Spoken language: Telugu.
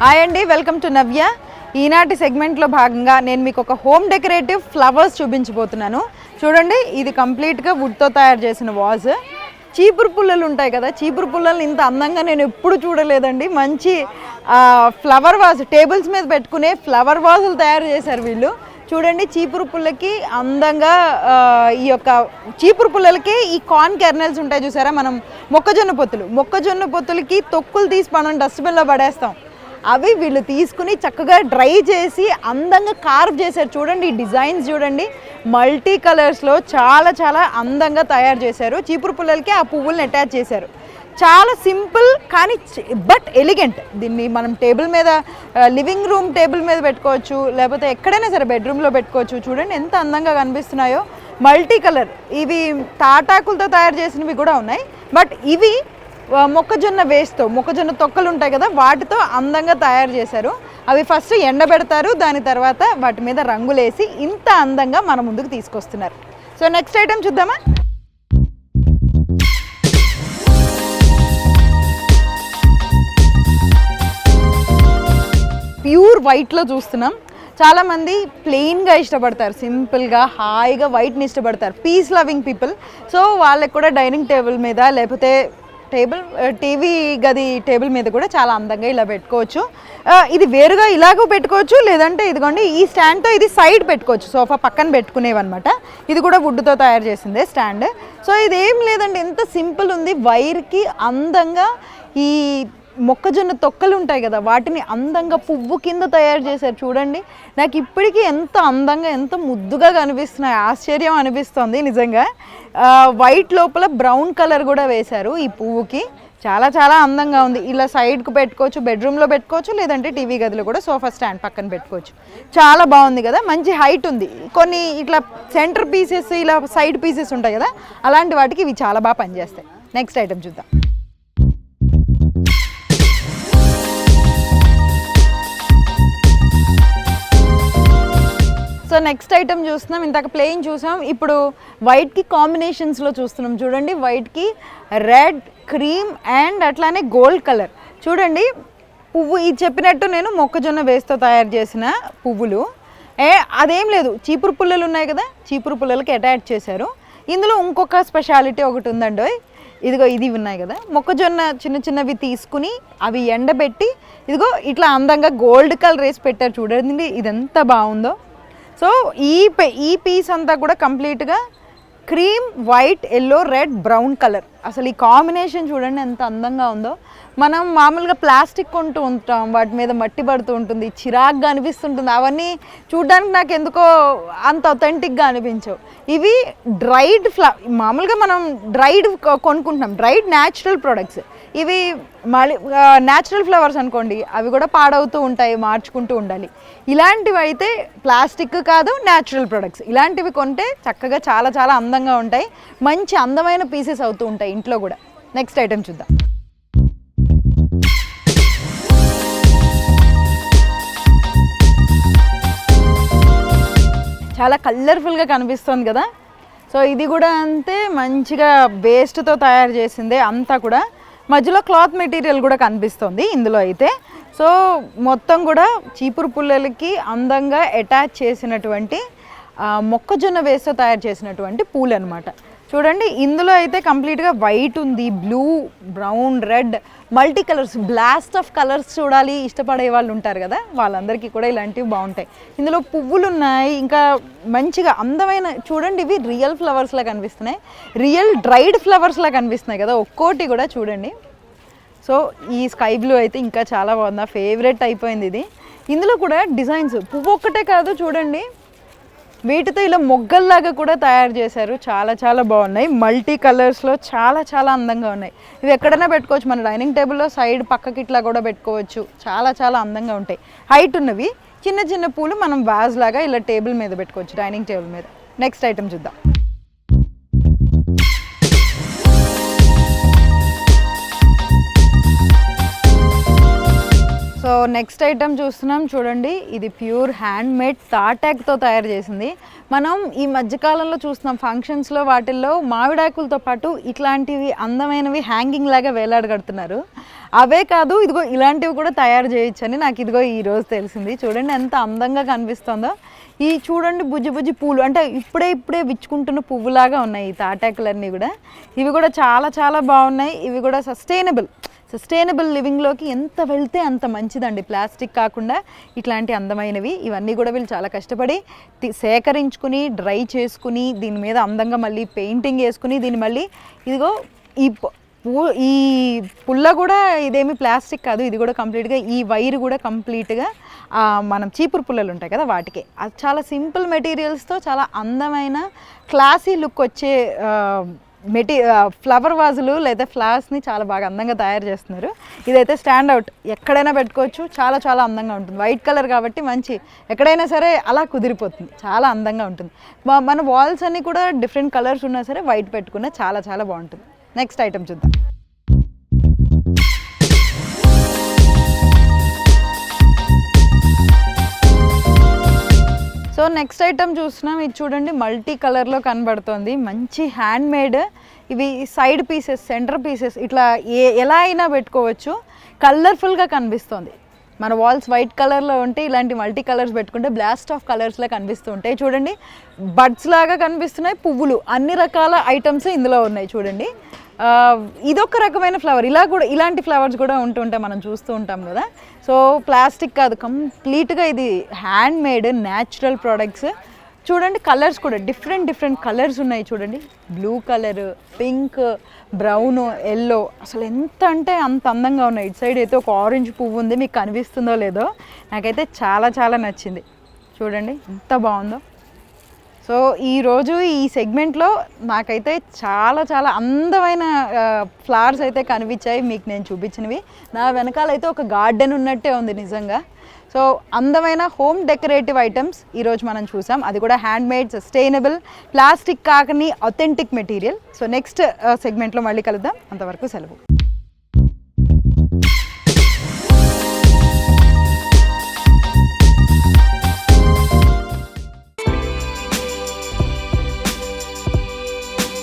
హాయ్ అండి, వెల్కమ్ టు నవ్య. ఈనాటి సెగ్మెంట్లో భాగంగా నేను మీకు ఒక హోమ్ డెకరేటివ్ ఫ్లవర్స్ చూపించబోతున్నాను. చూడండి, ఇది కంప్లీట్గా వుడ్తో తయారు చేసిన వాజ్. చీపురు పుల్లలు ఉంటాయి కదా, చీపురు పుల్లలు ఇంత అందంగా నేను ఎప్పుడు చూడలేదండి. మంచి ఫ్లవర్ వాజ్, టేబుల్స్ మీద పెట్టుకునే ఫ్లవర్ వాజులు తయారు చేశారు వీళ్ళు. చూడండి, చీపురు పుల్లకి అందంగా ఈ యొక్క చీపురు పుల్లలకి ఈ కార్న్ కెర్నల్స్ ఉంటాయి చూసారా, మనం మొక్కజొన్న పొత్తులకి తొక్కులు తీసి మనం డస్ట్బిన్లో పడేస్తాం. అవి వీళ్ళు తీసుకుని చక్కగా డ్రై చేసి అందంగా కార్వ్ చేశారు. చూడండి, ఈ డిజైన్స్ చూడండి, మల్టీ కలర్స్లో చాలా చాలా అందంగా తయారు చేశారు. చీపురు పుల్లలకి ఆ పువ్వులను అటాచ్ చేశారు. చాలా సింపుల్ కానీ బట్ ఎలిగెంట్. దీన్ని మనం టేబుల్ మీద, లివింగ్ రూమ్ టేబుల్ మీద పెట్టుకోవచ్చు, లేకపోతే ఎక్కడైనా సరే బెడ్రూమ్లో పెట్టుకోవచ్చు. చూడండి ఎంత అందంగా కనిపిస్తున్నాయో. మల్టీ కలర్, ఇవి తాటాకులతో తయారు చేసినవి కూడా ఉన్నాయి. బట్ ఇవి మొక్కజొన్న వేస్ట్తో, మొక్కజొన్న తొక్కలు ఉంటాయి కదా, వాటితో అందంగా తయారు చేశారు. అవి ఫస్ట్ ఎండబెడతారు, దాని తర్వాత వాటి మీద రంగులేసి ఇంత అందంగా మన ముందుకు తీసుకొస్తున్నారు. సో నెక్స్ట్ ఐటెం చూద్దామా. ప్యూర్ వైట్లో చూస్తున్నాం. చాలామంది ప్లెయిన్గా ఇష్టపడతారు, సింపుల్గా హాయిగా వైట్ని ఇష్టపడతారు, పీస్ లవింగ్ పీపుల్. సో వాళ్ళకి కూడా డైనింగ్ టేబుల్ మీద, లేకపోతే టీవీ గది టేబుల్ మీద కూడా చాలా అందంగా ఇలా పెట్టుకోవచ్చు. ఇది వేరుగా ఇలాగూ పెట్టుకోవచ్చు, లేదంటే ఇదిగోండి ఈ స్టాండ్తో ఇది సైడ్ పెట్టుకోవచ్చు, సోఫా పక్కన పెట్టుకునేవన్నమాట. ఇది కూడా వుడ్తో తయారు చేసిందే స్టాండ్. సో ఇదేం లేదండి, ఎంత సింపుల్ ఉంది. వైర్కి అందంగా ఈ మొక్కజొన్న తొక్కలు ఉంటాయి కదా, వాటిని అందంగా పువ్వు కింద తయారు చేశారు. చూడండి, నాకు ఇప్పటికీ ఎంత అందంగా, ఎంత ముద్దుగా కనిపిస్తున్నాయి. ఆశ్చర్యం అనిపిస్తుంది నిజంగా. వైట్ లోపల బ్రౌన్ కలర్ కూడా వేశారు ఈ పువ్వుకి. చాలా చాలా అందంగా ఉంది. ఇలా సైడ్కు పెట్టుకోవచ్చు, బెడ్రూమ్లో పెట్టుకోవచ్చు, లేదంటే టీవీ గదిలో కూడా సోఫా స్టాండ్ పక్కన పెట్టుకోవచ్చు. చాలా బాగుంది కదా, మంచి హైట్ ఉంది. కొన్ని ఇట్లా సెంటర్ పీసెస్, ఇలా సైడ్ పీసెస్ ఉంటాయి కదా, అలాంటి వాటికి ఇవి చాలా బాగా పనిచేస్తాయి. నెక్స్ట్ ఐటెం చూద్దాం. సో నెక్స్ట్ ఐటెం చూస్తున్నాం. ఇంతక ప్లెయిన్ చూసాం, ఇప్పుడు వైట్కి కాంబినేషన్స్లో చూస్తున్నాం. చూడండి, వైట్కి రెడ్, క్రీమ్ అండ్ అట్లానే గోల్డ్ కలర్. చూడండి, పువ్వు ఇది చెప్పినట్టు నేను మొక్కజొన్న వేస్తో తయారు చేసిన పువ్వులు. అదేం లేదు, చీపురు పుల్లలు ఉన్నాయి కదా, చీపురు పుల్లలకి అటాచ్ చేశారు. ఇందులో ఇంకొక స్పెషాలిటీ ఒకటి ఉందండి. ఇదిగో ఇది ఉన్నాయి కదా, మొక్కజొన్న చిన్న చిన్నవి తీసుకుని అవి ఎండబెట్టి ఇదిగో ఇట్లా అందంగా గోల్డ్ కలర్ వేసి పెట్టారు. చూడండి, ఇదెంత బాగుందో. సో ఈ పీస్ అంతా కూడా కంప్లీట్గా cream, white, yellow, red, brown colour. అసలు ఈ కాంబినేషన్ చూడండి ఎంత అందంగా ఉందో. మనం మామూలుగా ప్లాస్టిక్ కొంటూ ఉంటాం, వాటి మీద మట్టి పడుతూ ఉంటుంది, చిరాగ్గా అనిపిస్తుంటుంది. అవన్నీ చూడడానికి నాకు ఎందుకో అంత అథెంటిక్గా అనిపించవు. ఇవి డ్రైడ్ మామూలుగా మనం డ్రైడ్ కొనుక్కుంటున్నాం, డ్రైడ్ న్యాచురల్ ప్రొడక్ట్స్. ఇవి మళ్ళీ న్యాచురల్ ఫ్లవర్స్ అనుకోండి, అవి కూడా పాడవుతూ ఉంటాయి, మార్చుకుంటూ ఉండాలి. ఇలాంటివి అయితే ప్లాస్టిక్ కాదు, న్యాచురల్ ప్రొడక్ట్స్. ఇలాంటివి కొంటే చక్కగా చాలా చాలా అందంగా ఉంటాయి, మంచి అందమైన పీసెస్ అవుతూ ఉంటాయి ఇంట్లో కూడా. నెక్స్ట్ ఐటెం చూద్దాం. చాలా కలర్ఫుల్గా కనిపిస్తుంది కదా. సో ఇది కూడా అంతే, మంచిగా వేస్ట్తో తయారు చేసిందే అంతా కూడా. మధ్యలో క్లాత్ మెటీరియల్ కూడా కనిపిస్తుంది ఇందులో అయితే. సో మొత్తం కూడా చీపురు పుల్లలకి అందంగా అటాచ్ చేసినటువంటి మొక్కజొన్న వేస్తో తయారు చేసినటువంటి పూలు అనమాట. చూడండి, ఇందులో అయితే కంప్లీట్గా వైట్ ఉంది, blue, brown, red, multi colours, blast of colours చూడాలి ఇష్టపడే వాళ్ళు ఉంటారు కదా, వాళ్ళందరికీ కూడా ఇలాంటివి బాగుంటాయి. ఇందులో పువ్వులు ఉన్నాయి, ఇంకా మంచిగా అందమైన. చూడండి, ఇవి రియల్ ఫ్లవర్స్లా కనిపిస్తున్నాయి, రియల్ డ్రైడ్ ఫ్లవర్స్లా కనిపిస్తున్నాయి కదా ఒక్కోటి కూడా. చూడండి, సో ఈ స్కై బ్లూ అయితే ఇంకా చాలా బాగుంది, నా ఫేవరెట్ అయిపోయింది ఇది. ఇందులో కూడా డిజైన్స్ పువ్వు ఒక్కటే కాదు, చూడండి వీటితో ఇలా మొగ్గల్లాగా కూడా తయారు చేశారు. చాలా చాలా బాగున్నాయి, మల్టీ కలర్స్లో చాలా చాలా అందంగా ఉన్నాయి. ఇవి ఎక్కడైనా పెట్టుకోవచ్చు, మన డైనింగ్ టేబుల్లో సైడ్ పక్కకి ఇట్లా కూడా పెట్టుకోవచ్చు. చాలా చాలా అందంగా ఉంటాయి. హైట్ ఉన్నవి చిన్న చిన్న పూలు మనం వాజ్ లాగా ఇలా టేబుల్ మీద పెట్టుకోవచ్చు, డైనింగ్ టేబుల్ మీద. నెక్స్ట్ ఐటెం చూద్దాం. సో నెక్స్ట్ ఐటమ్ చూస్తున్నాం చూడండి, ఇది ప్యూర్ హ్యాండ్ మేడ్ తాటాక్తో తయారు చేసింది. మనం ఈ మధ్యకాలంలో చూస్తున్నాం ఫంక్షన్స్లో వాటిల్లో మామిడాకులతో పాటు ఇట్లాంటివి అందమైనవి హ్యాంగింగ్ లాగా వేలాడగడుతున్నారు. అవే కాదు, ఇదిగో ఇలాంటివి కూడా తయారు చేయొచ్చని నాకు ఇదిగో ఈరోజు తెలిసింది. చూడండి ఎంత అందంగా కనిపిస్తుందో. ఈ చూడండి బుజ్జి బుజ్జి పూలు, అంటే ఇప్పుడే విచ్చుకుంటున్న పువ్వులాగా ఉన్నాయి ఈ తాటాకులన్నీ కూడా. ఇవి కూడా చాలా చాలా బాగున్నాయి. ఇవి కూడా సస్టైనబుల్ లివింగ్లోకి ఎంత వెళ్తే అంత మంచిదండి. ప్లాస్టిక్ కాకుండా ఇట్లాంటి అందమైనవి ఇవన్నీ కూడా వీళ్ళు చాలా కష్టపడి సేకరించుకుని డ్రై చేసుకుని దీని మీద అందంగా మళ్ళీ పెయింటింగ్ వేసుకుని దీన్ని మళ్ళీ ఇదిగో ఈ పుల్ల కూడా ఇదేమి ప్లాస్టిక్ కాదు, ఇది కూడా కంప్లీట్గా ఈ వైర్ కూడా కంప్లీట్గా మనం చీపురు పుల్లలు ఉంటాయి కదా వాటికే. అది చాలా సింపుల్ మెటీరియల్స్తో చాలా అందమైన క్లాసీ లుక్ వచ్చే ఫ్లవర్ వాజులు లేదా ఫ్లవర్స్ని చాలా బాగా అందంగా తయారు చేస్తున్నారు. ఇదైతే స్టాండ్ అవుట్, ఎక్కడైనా పెట్టుకోవచ్చు, చాలా చాలా అందంగా ఉంటుంది. వైట్ కలర్ కాబట్టి మంచి ఎక్కడైనా సరే అలా కుదిరిపోతుంది, చాలా అందంగా ఉంటుంది. మన వాల్స్ అన్నీ కూడా డిఫరెంట్ కలర్స్ ఉన్నా సరే వైట్ పెట్టుకున్నా చాలా చాలా బాగుంటుంది. నెక్స్ట్ ఐటమ్ చూద్దాం. సో నెక్స్ట్ ఐటమ్ చూస్తున్నాం, ఇది చూడండి మల్టీ కలర్లో కనబడుతోంది. మంచి హ్యాండ్ మేడ్, ఇవి సైడ్ పీసెస్, సెంటర్ పీసెస్ ఇట్లా ఎలా అయినా పెట్టుకోవచ్చు. కలర్ఫుల్గా కనిపిస్తుంది. మన వాల్స్ వైట్ కలర్లో ఉంటే ఇలాంటి మల్టీ కలర్స్ పెట్టుకుంటే బ్లాస్ట్ ఆఫ్ కలర్స్లా కనిపిస్తూ ఉంటాయి. చూడండి బడ్స్ లాగా కనిపిస్తున్నాయి, పువ్వులు, అన్ని రకాల ఐటమ్స్ ఇందులో ఉన్నాయి. చూడండి ఇదొక రకమైన ఫ్లవర్, ఇలాంటి ఫ్లవర్స్ కూడా ఉంటుంటాయి, మనం చూస్తూ ఉంటాం కదా. సో ప్లాస్టిక్ కాదు, కంప్లీట్గా ఇది హ్యాండ్ మేడ్ న్యాచురల్ ప్రోడక్ట్స్. చూడండి కలర్స్ కూడా డిఫరెంట్ కలర్స్ ఉన్నాయి. చూడండి blue colour, pink, brown, yellow, అసలు ఎంత అంటే అంత అందంగా ఉన్నాయి. ఇటు సైడ్ అయితే ఒక ఆరెంజ్ పువ్వు ఉంది, మీకు కనిపిస్తుందో లేదో, నాకైతే చాలా చాలా నచ్చింది. చూడండి ఎంత బాగుందో. సో ఈరోజు ఈ సెగ్మెంట్లో నాకైతే చాలా చాలా అందమైన ఫ్లవర్స్ అయితే కనిపించాయి మీకు నేను చూపించినవి. నా వెనకాలైతే ఒక గార్డెన్ ఉన్నట్టే ఉంది నిజంగా. సో అందమైన హోమ్ డెకరేటివ్ ఐటమ్స్ ఈరోజు మనం చూసాం, అది కూడా హ్యాండ్ మేడ్, సస్టైనబుల్, ప్లాస్టిక్ కాకని అథెంటిక్ మెటీరియల్. సో నెక్స్ట్ సెగ్మెంట్లో మళ్ళీ కలుద్దాం, అంతవరకు సెలవు.